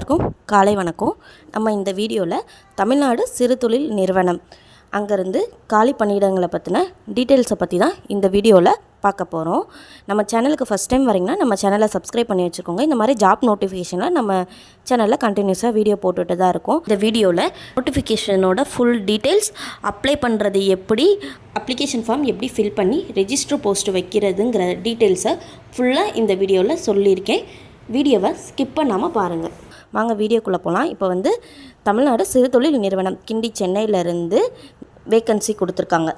எல்லாருக்கும் காலை வணக்கம். நம்ம இந்த வீடியோவில் தமிழ்நாடு சிறு தொழில் நிறுவனம் அங்கேருந்து காலி பணியிடங்களை பற்றின டீட்டெயில்ஸை பற்றி தான் இந்த வீடியோவில் பார்க்க போகிறோம். நம்ம சேனலுக்கு ஃபஸ்ட் டைம் வரீங்கன்னா நம்ம சேனலை சப்ஸ்கிரைப் பண்ணி வச்சுக்கோங்க. இந்த மாதிரி ஜாப் நோட்டிஃபிகேஷனில் நம்ம சேனலில் கண்டினியூஸாக வீடியோ போட்டுட்டு தான் இருக்கும். இந்த வீடியோவில் நோட்டிஃபிகேஷனோட ஃபுல் டீட்டெயில்ஸ், அப்ளை பண்ணுறது எப்படி, அப்ளிகேஷன் ஃபார்ம் எப்படி ஃபில் பண்ணி ரெஜிஸ்டர் போஸ்ட் வைக்கிறதுங்கிற டீட்டெயில்ஸை ஃபுல்லாக இந்த வீடியோவில் சொல்லியிருக்கேன். வீடியோவை ஸ்கிப் பண்ணாமல் பாருங்கள். வாங்க வீடியோக்குள்ளே போகலாம். இப்போ தமிழ்நாடு சிறு தொழில் நிறுவனம் கிண்டி சென்னையிலேருந்து வேக்கன்சி கொடுத்துருக்காங்க.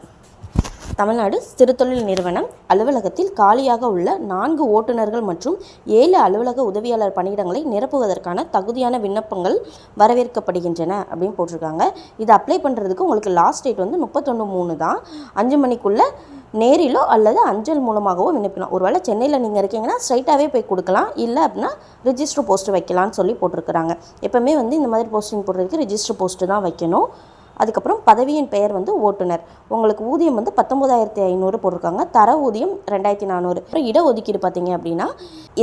தமிழ்நாடு சிறு தொழில் நிறுவனம் அலுவலகத்தில் காலியாக உள்ள 4 ஓட்டுநர்கள் மற்றும் 7 அலுவலக உதவியாளர் பணியிடங்களை நிரப்புவதற்கான தகுதியான விண்ணப்பங்கள் வரவேற்கப்படுகின்றன அப்படின்னு போட்டிருக்காங்க. இது அப்ளை பண்ணுறதுக்கு உங்களுக்கு லாஸ்ட் டேட் 31/3 தான். 5 மணிக்குள்ளே நேரிலோ அல்லது அஞ்சல் மூலமாகவோ விண்ணப்பிக்கலாம். ஒருவேளை சென்னையில் நீங்கள் இருக்கீங்கன்னா ஸ்ட்ரைட்டாகவே போய் கொடுக்கலாம், இல்லை அப்படின்னா ரிஜிஸ்டர் போஸ்ட்டு வைக்கலான்னு சொல்லி போட்டிருக்கிறாங்க. எப்போவுமே இந்த மாதிரி போஸ்டிங் போடுறதுக்கு ரிஜிஸ்டர் போஸ்ட்டு தான் வைக்கணும். அதுக்கப்புறம் பதவியின் பெயர் ஓட்டுநர். உங்களுக்கு ஊதியம் 19,500 போட்டிருக்காங்க. தர ஊதியம் 2,400. அப்புறம் இடஒதுக்கீடு பார்த்தீங்க அப்படின்னா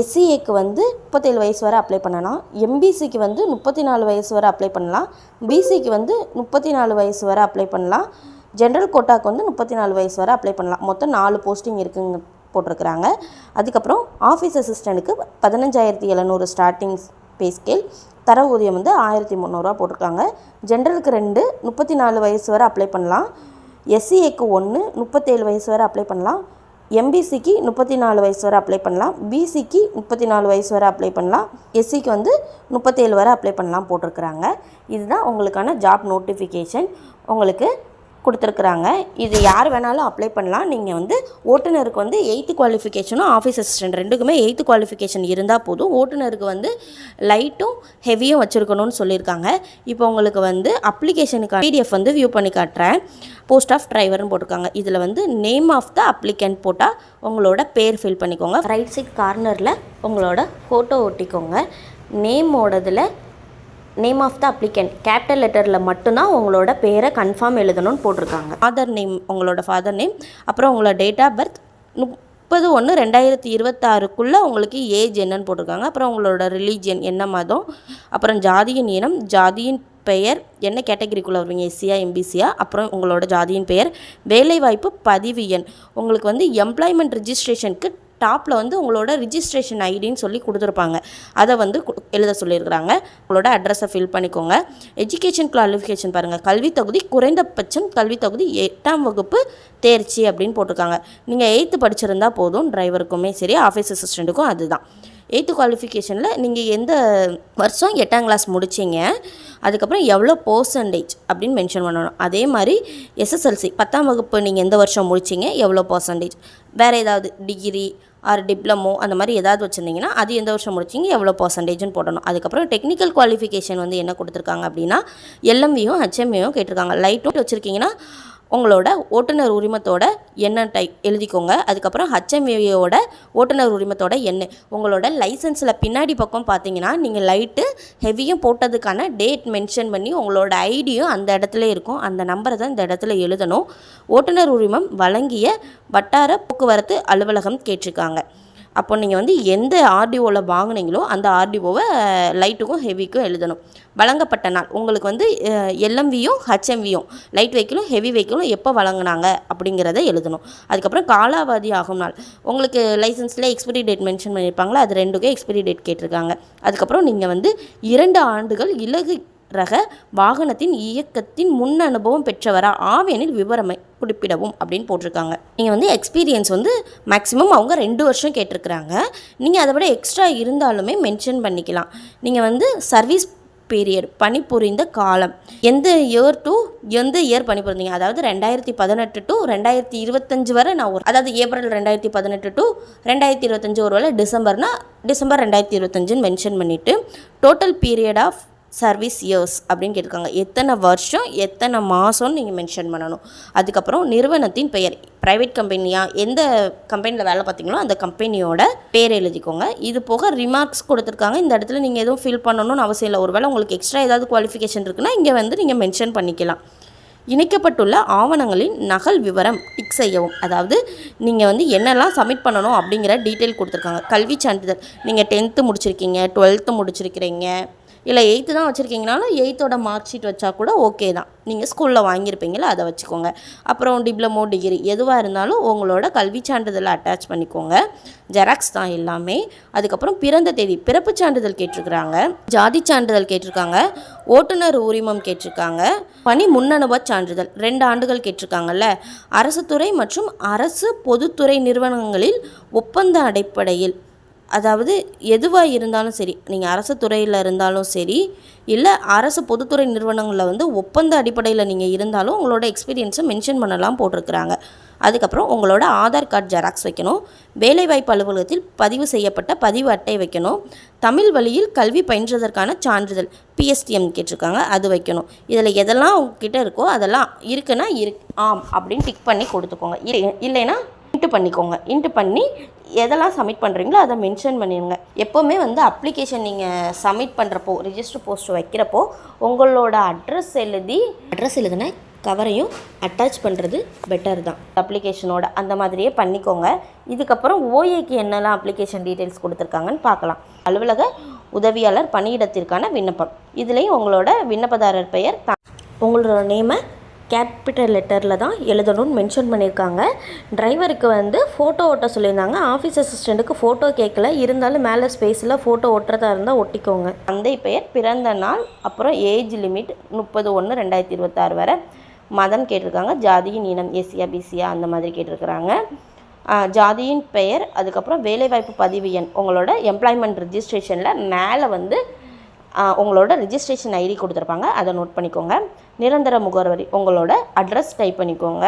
எஸ்சிஏக்கு 37 வயசு வரை அப்ளை பண்ணலாம், எம்பிசிக்கு 34 வயசு வரை அப்ளை பண்ணலாம், பிசிக்கு 34 வயசு வரை அப்ளை பண்ணலாம், ஜென்ரல் கோட்டாக்கு 34 வயசு வரை அப்ளை பண்ணலாம். மொத்தம் 4 போஸ்டிங் இருக்குங்க போட்டிருக்கிறாங்க. அதுக்கப்புறம் ஆஃபீஸ் அசிஸ்டண்ட்டுக்கு 15,700 ஸ்டார்டிங் பே ஸ்கேல். தர ஊதியம் 1,300 போட்டிருக்காங்க. ஜென்ரலுக்கு 2 34 வயசு வரை அப்ளை பண்ணலாம், எஸ்சிஏக்கு 1 37 வயசு வரை அப்ளை பண்ணலாம், எம்பிசிக்கு 34 வயசு வரை அப்ளை பண்ணலாம், பிசிக்கு 34 வயசு வரை அப்ளை பண்ணலாம், எஸ்சிக்கு 37 வரை அப்ளை பண்ணலாம் போட்டிருக்கிறாங்க. இதுதான் உங்களுக்கான ஜாப் நோட்டிஃபிகேஷன் உங்களுக்கு கொடுத்துருக்குறாங்க. இது யார் வேணாலும் அப்ளை பண்ணலாம். நீங்கள் ஓட்டுநருக்கு 8th குவாலிஃபிகேஷனும் ஆஃபீஸ் அசிஸ்டன்ட் ரெண்டுக்குமே 8th குவாலிஃபிகேஷன் இருந்தால் போதும். ஓட்டுநருக்கு லைட்டும் ஹெவியும் வச்சுருக்கணும்னு சொல்லியிருக்காங்க. இப்போ உங்களுக்கு அப்ளிகேஷனுக்கு பிடிஎஃப் வியூ பண்ணி காட்டுறேன். போஸ்ட் ஆஃப் டிரைவர்னு போட்டிருக்காங்க. இதில் நேம் ஆஃப் த அப்ளிகண்ட் போட்டால் உங்களோட பேர் ஃபில் பண்ணிக்கோங்க. ரைட் சைட் கார்னரில் உங்களோட ஃபோட்டோ ஒட்டிக்கோங்க. நேமோடதில் name of the applicant capital லெட்டரில் மட்டும்தான் உங்களோட பேரை கன்ஃபார்ம் எழுதணும்னு போட்டிருக்காங்க. ஃபாதர் நேம், உங்களோட ஃபாதர் நேம், அப்புறம் உங்களோட டேட் ஆஃப் பர்த் 30/1/2026 உங்களுக்கு ஏஜ் என்னன்னு போட்டிருக்காங்க. அப்புறம் உங்களோட ரிலீஜியன் என்ன மதம், அப்புறம் ஜாதியின் இனம், ஜாதியின் பெயர், என்ன கேட்டகரிக்குள்ளே வருவீங்க, எஸ்சியா எம்பிசியா, அப்புறம் உங்களோட ஜாதியின் பெயர், வேலைவாய்ப்பு பதிவு எண், உங்களுக்கு எம்ப்ளாய்மெண்ட் ரிஜிஸ்ட்ரேஷனுக்கு டாப்பில் உங்களோட ரிஜிஸ்ட்ரேஷன் ஐடின்னு சொல்லி கொடுத்துருப்பாங்க. அதை எழுத சொல்லியிருக்கிறாங்க. உங்களோட அட்ரஸை ஃபில் பண்ணிக்கோங்க. எஜுகேஷன் குவாலிஃபிகேஷன் பாருங்கள். கல்வி தகுதி குறைந்தபட்சம் கல்வி தகுதி 8ஆம் வகுப்பு தேர்ச்சி அப்படின்னு போட்டிருக்காங்க. நீங்கள் 8th படிச்சிருந்தா போதும். டிரைவருக்குமே சரி, ஆஃபீஸ் அசிஸ்டண்ட்டுக்கும் அதுதான். 8th குவாலிஃபிகேஷனில் நீங்கள் எந்த வருஷம் 8ஆம் கிளாஸ் முடிச்சிங்க, அதுக்கப்புறம் எவ்வளோ பர்சன்டேஜ் அப்படின்னு மென்ஷன் பண்ணணும். அதே மாதிரி எஸ்எஸ்எல்சி 10ஆம் வகுப்பு நீங்கள் எந்த வருஷம் முடிச்சிங்க, எவ்வளோ பர்சன்டேஜ், வேறு ஏதாவது டிகிரி ஆர் டிப்ளமோ அந்த மாதிரி ஏதாவது வச்சுருந்தீங்கன்னா அது எந்த வருஷம் முடிச்சிங்க, எவ்வளோ பர்சன்டேஜ்னு போடணும். அதுக்கப்புறம் டெக்னிக்கல் குவாலிஃபிகேஷன் என்ன கொடுத்துருக்காங்க அப்படின்னா எல்எம்வியும் ஹெச்எம்வியும் கேட்டிருக்காங்க. லைட்டும் வச்சுருக்கீங்கன்னா உங்களோட ஓட்டுநர் உரிமத்தோட எண்ணை எழுதிக்கோங்க. அதுக்கப்புறம் ஹெச்எம்வியோட ஓட்டுநர் உரிமத்தோட எண்ணு. உங்களோட லைசன்ஸில் பின்னாடி பக்கம் பார்த்தீங்கன்னா நீங்கள் லைட்டு ஹெவியும் போட்டதுக்கான டேட் மென்ஷன் பண்ணி உங்களோட ஐடியும் அந்த இடத்துல இருக்கும். அந்த நம்பரை தான் இந்த இடத்துல எழுதணும். ஓட்டுநர் உரிமம் வழங்கிய வட்டார போக்குவரத்து அலுவலகம் கேட்டிருக்காங்க. அப்போ நீங்கள் எந்த ஆர்டிஓவில் வாங்கினீங்களோ அந்த ஆர்டிஓவை லைட்டுக்கும் ஹெவிக்கும் எழுதணும். வழங்கப்பட்ட நாள் உங்களுக்கு எல்எம்வியும் ஹெச்எம்வியும் லைட் வெஹிக்கிளும் ஹெவி வெஹிக்கிளும் எப்போ வழங்கினாங்க அப்படிங்கிறத எழுதணும். அதுக்கப்புறம் காலாவதி ஆகும் நாள், உங்களுக்கு லைசன்ஸில் எக்ஸ்பிரி டேட் மென்ஷன் பண்ணியிருப்பாங்களா, அது 2க்கும் எக்ஸ்பிரி டேட் கேட்டிருக்காங்க. அதுக்கப்புறம் நீங்கள் 2 ஆண்டுகள் இலகு ரக வாகனத்தின் இயக்கத்தின் முன் அனுபவம் பெற்றவரா ஆவேனில் விவரமை குறிப்பிடவும் அப்படின்னு போட்டிருக்காங்க. நீங்கள் எக்ஸ்பீரியன்ஸ் மேக்ஸிமம் அவங்க 2 வருஷம் கேட்டிருக்கிறாங்க. நீங்கள் அதை விட எக்ஸ்ட்ரா இருந்தாலுமே மென்ஷன் பண்ணிக்கலாம். நீங்கள் சர்வீஸ் பீரியட் பணிபுரிந்த காலம் எந்த இயர் பணிபுரிந்தீங்க, அதாவது 2018 to 2025 வரை அதாவது ஏப்ரல் 2018 to 2025 ஒருவேளை டிசம்பர் 2025 மென்ஷன் பண்ணிவிட்டு total period of service years அப்படின்னு கேட்டிருக்காங்க. எத்தனை வருஷம் எத்தனை மாதம்னு நீங்கள் மென்ஷன் பண்ணணும். அதுக்கப்புறம் நிறுவனத்தின் பெயர், ப்ரைவேட் கம்பெனியாக எந்த கம்பெனியில் வேலை பார்த்தீங்களோ அந்த கம்பெனியோட பேர் எழுதிக்கோங்க. இது போக ரிமார்க்ஸ் கொடுத்துருக்காங்க. இந்த இடத்துல நீங்கள் எதுவும் ஃபில் பண்ணணும்னு அவசியம் இல்லை. ஒருவேளை உங்களுக்கு எக்ஸ்ட்ரா ஏதாவது குவாலிஃபிகேஷன் இருக்குன்னா இங்கே நீங்கள் மென்ஷன் பண்ணிக்கலாம். இணைக்கப்பட்டுள்ள ஆவணங்களின் நகல் விவரம் டிக் செய்யவும். அதாவது நீங்கள் என்னெல்லாம் சப்மிட் பண்ணணும் அப்படிங்கிற டீட்டெயில் கொடுத்துருக்காங்க. கல்வி சான்றிதழ், நீங்கள் 10th முடிச்சிருக்கீங்க, 12th முடிச்சிருக்கிறீங்க, இல்லை 8th தான் வச்சுருக்கீங்கனாலும் 8th மார்க் ஷீட் வச்சா கூட ஓகே தான். நீங்கள் ஸ்கூலில் வாங்கியிருப்பீங்களா அதை வச்சுக்கோங்க. அப்புறம் டிப்ளமோ, டிகிரி எதுவாக இருந்தாலும் உங்களோட கல்வி சான்றிதழை அட்டாச் பண்ணிக்கோங்க. ஜெராக்ஸ் தான் எல்லாமே. அதுக்கப்புறம் பிறந்த தேதி, பிறப்பு சான்றிதழ் கேட்டிருக்கிறாங்க, ஜாதி சான்றிதழ் கேட்டிருக்காங்க, ஓட்டுநர் உரிமம் கேட்டிருக்காங்க, பணி முன்னனுபவ சான்றிதழ் 2 ஆண்டுகள் கேட்டிருக்காங்கல்ல. அரசு துறை மற்றும் அரசு பொதுத்துறை நிறுவனங்களில் ஒப்பந்த அடிப்படையில், அதாவது எதுவாக இருந்தாலும் சரி, நீங்கள் அரசு துறையில் இருந்தாலும் சரி, இல்லை அரசு பொதுத்துறை நிறுவனங்களில் ஒப்பந்த அடிப்படையில் நீங்கள் இருந்தாலும் உங்களோட எக்ஸ்பீரியன்ஸை மென்ஷன் பண்ணலாம் போட்டிருக்கிறாங்க. அதுக்கப்புறம் உங்களோட ஆதார் கார்டு ஜெராக்ஸ் வைக்கணும், வேலைவாய்ப்பு அலுவலகத்தில் பதிவு செய்யப்பட்ட பதிவு அட்டை வைக்கணும், தமிழ் வழியில் கல்வி பயின்றதற்கான சான்றிதழ் PSTM கேட்டிருக்காங்க அது வைக்கணும். இதில் எதெல்லாம் உங்ககிட்ட இருக்கோ அதெல்லாம் இருக்குன்னா ஆம் அப்படின்னு டிக் பண்ணி கொடுத்துக்கோங்க. இல்லைன்னா இன்ட்டு பண்ணிக்கோங்க. இன்ட்டு பண்ணி எதெல்லாம் சப்மிட் பண்ணுறீங்களோ அதை மென்ஷன் பண்ணிடுங்க. எப்போவுமே அப்ளிகேஷன் நீங்கள் சப்மிட் பண்ணுறப்போ, ரிஜிஸ்டர் போஸ்ட் வைக்கிறப்போ உங்களோட அட்ரஸ் எழுதின கவரையும் அட்டாச் பண்ணுறது பெட்டர் தான் அப்ளிகேஷனோட. அந்த மாதிரியே பண்ணிக்கோங்க. இதுக்கப்புறம் OAக்கு என்னெல்லாம் அப்ளிகேஷன் டீட்டெயில்ஸ் கொடுத்துருக்காங்கன்னு பார்க்கலாம். அலுவலக உதவியாளர் பணியிடத்திற்கான விண்ணப்பம். இதுலேயும் உங்களோட விண்ணப்பதாரர் பெயர், உங்களோட நேமை கேபிட்டல் லெட்டரில் தான் எழுதணும்னு மென்ஷன் பண்ணியிருக்காங்க. டிரைவருக்கு ஃபோட்டோ ஒட்ட சொல்லியிருந்தாங்க. ஆஃபீஸ் அசிஸ்டண்ட்டுக்கு ஃபோட்டோ கேட்கல, இருந்தாலும் மேலே ஸ்பேஸில் ஃபோட்டோ ஒட்டுறதா இருந்தால் ஒட்டிக்கோங்க. தந்தை பெயர், பிறந்த நாள், அப்புறம் ஏஜ் லிமிட் 30/1/2026 வரை. மதம் கேட்டிருக்காங்க, ஜாதியின் இனம் ஏசியா பிசியா அந்த மாதிரி கேட்டிருக்கிறாங்க. ஜாதியின் பெயர், அதுக்கப்புறம் வேலைவாய்ப்பு பதிவு எண், உங்களோட எம்ப்ளாய்மெண்ட் ரிஜிஸ்ட்ரேஷனில் மேலே உங்களோட ரிஜிஸ்ட்ரேஷன் ஐடி கொடுத்துருப்பாங்க, அதை நோட் பண்ணிக்கோங்க. நிரந்தர முகவரி, உங்களோட அட்ரஸ் டைப் பண்ணிக்கோங்க.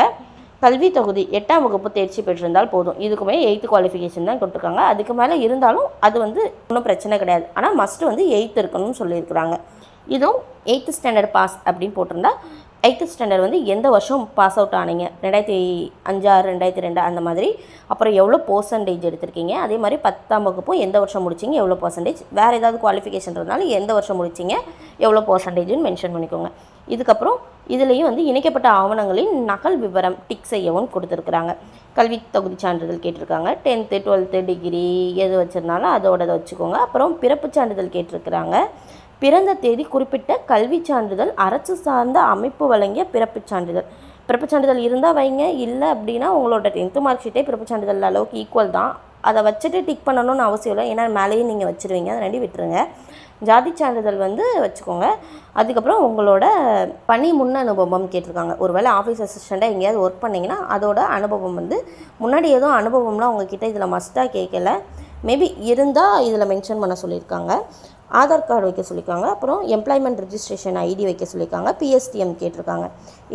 கல்வி தொகுதி 8ஆம் வகுப்பு தேர்ச்சி பெற்றிருந்தால் போதும். இதுக்குமே 8th குவாலிஃபிகேஷன் தான் கொடுத்துருக்காங்க. அதுக்கு மேலே இருந்தாலும் அது ஒன்றும் பிரச்சனை கிடையாது. ஆனால் மஸ்ட்டு 8th இருக்கணும்னு சொல்லியிருக்கிறாங்க. இதுவும் 8th ஸ்டாண்டர்ட் பாஸ் அப்படின்னு போட்டிருந்தா 8th ஸ்டாண்டர்ட் எந்த வருஷம் பாஸ் அவுட் ஆனீங்க, 2005, 2002 அந்த மாதிரி, அப்புறம் எவ்வளோ பர்சன்டேஜ் எடுத்திருக்கீங்க, அதே மாதிரி 10ஆம் வகுப்பும் எந்த வருஷம் முடிச்சிங்க, எவ்வளோ பர்சன்டேஜ், வேறு ஏதாவது குவாலிஃபிகேஷன் இருந்தாலும் எந்த வருஷம் முடிச்சிங்க, எவ்வளோ பர்சன்டேஜ்னு மென்ஷன் பண்ணிக்கோங்க. இதுக்கப்புறம் இதுலேயும் இணைக்கப்பட்ட ஆவணங்களின் நகல் விவரம் டிக் செய்யவும் கொடுத்துருக்குறாங்க. கல்வி தகுதி சான்றிதழ் கேட்டிருக்காங்க, 10th 12th டிகிரி எது வச்சுருந்தாலும் அதோட வச்சுக்கோங்க. அப்புறம் பிறப்பு சான்றிதழ் கேட்டிருக்கிறாங்க. பிறந்த தேதி குறிப்பிட்ட கல்வி சான்றிதழ், அரசு சார்ந்த அமைப்பு வழங்கிய பிறப்புச் சான்றிதழ் இருந்தால் வைங்க. இல்லை அப்படின்னா உங்களோட 10th மார்க் ஷீட்டே பிறப்புச் சான்றிதழ் அளவுக்கு ஈக்குவல் தான். அதை வச்சுட்டு டிக் பண்ணணும்னு அவசியம் இல்லை, ஏன்னா மேலேயும் நீங்கள் வச்சுருவீங்க, அதை ரெடி விட்டுருங்க. ஜாதி சான்றிதழ் வச்சுக்கோங்க. அதுக்கப்புறம் உங்களோட பணி முன் அனுபவம் கேட்டிருக்காங்க. ஒருவேளை ஆஃபீஸ் அசிஸ்டண்ட்டாக எங்கேயாவது ஒர்க் பண்ணிங்கன்னா அதோட அனுபவம் முன்னாடி எதுவும் அனுபவம்லாம் உங்ககிட்ட இதில் மஸ்ட்டாக கேட்கல, மேபி இருந்தால் இதில் மென்ஷன் பண்ண சொல்லியிருக்காங்க. ஆதார் கார்டு வைக்க சொல்லியிருக்காங்க. அப்புறம் எம்ப்ளாய்மெண்ட் ரிஜிஸ்ட்ரேஷன் ஐடி வைக்க சொல்லியிருக்காங்க. PSTM கேட்டிருக்காங்க.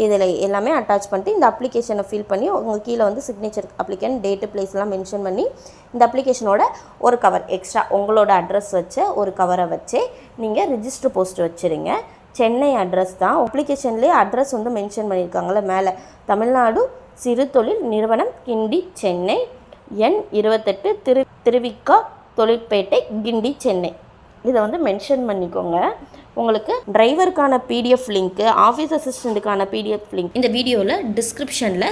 இதில் எல்லாமே அட்டாச் பண்ணிட்டு இந்த அப்ளிகேஷனை ஃபில் பண்ணி உங்கள் கீழே சிக்னேச்சர், அப்ளிகேஷன் டேட்டு, பிளேஸ்லாம் மென்ஷன் பண்ணி இந்த அப்ளிகேஷனோட ஒரு கவர் எக்ஸ்ட்ரா உங்களோட அட்ரஸ் வச்ச ஒரு கவரை வச்சு நீங்கள் ரிஜிஸ்டர் போஸ்ட் வச்சுருங்க. சென்னை அட்ரஸ் தான் அப்ளிகேஷன்லேயே அட்ரஸ் மென்ஷன் பண்ணியிருக்காங்களே மேலே, தமிழ்நாடு சிறு தொழில் நிறுவனம், கிண்டி, சென்னை, எண் 28, திருவிக்கா தொழிற்பேட்டை, கிண்டி, சென்னை. இதை மென்ஷன் பண்ணிக்கோங்க. உங்களுக்கு டிரைவருக்கான PDF லிங்க்கு, ஆஃபீஸ் அசிஸ்டண்ட்டுக்கான PDF லிங்க் இந்த வீடியோவில் டிஸ்கிரிப்ஷனில்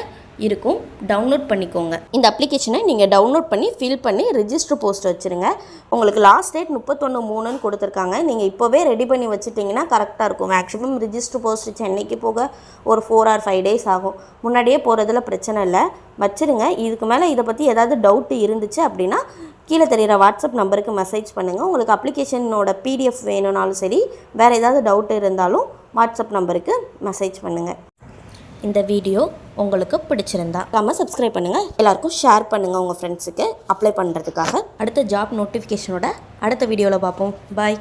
இருக்கும், டவுன்லோட் பண்ணிக்கோங்க. இந்த அப்ளிகேஷனை நீங்கள் டவுன்லோட் பண்ணி ஃபில் பண்ணி ரிஜிஸ்டர் போஸ்ட் வச்சுருங்க. உங்களுக்கு லாஸ்ட் டேட் 31/3 கொடுத்துருக்காங்க. நீங்கள் இப்போவே ரெடி பண்ணி வச்சுட்டிங்கன்னா கரெக்டாக இருக்கும். மேக்ஸிமம் ரிஜிஸ்டர் போஸ்ட் சென்னைக்கு போக ஒரு 4 or 5 days ஆகும். முன்னாடியே போகிறதுல பிரச்சனை இல்லை, வச்சுருங்க. இதுக்கு மேலே இதை பற்றி ஏதாவது டவுட்டு இருந்துச்சு அப்படின்னா கீழே தெரிகிற வாட்ஸ்அப் நம்பருக்கு மெசேஜ் பண்ணுங்கள். உங்களுக்கு அப்ளிகேஷனோட PDF வேணும்னாலும் சரி, வேறு ஏதாவது டவுட் இருந்தாலும் வாட்ஸ்அப் நம்பருக்கு மெசேஜ் பண்ணுங்கள். இந்த வீடியோ உங்களுக்கு பிடிச்சிருந்தா சப்ஸ்கிரைப் பண்ணுங்கள், எல்லாருக்கும் ஷேர் பண்ணுங்கள் உங்கள் ஃப்ரெண்ட்ஸுக்கு அப்ளை பண்ணுறதுக்காக. அடுத்த ஜாப் நோட்டிஃபிகேஷனோட அடுத்த வீடியோவில் பார்ப்போம். பாய்.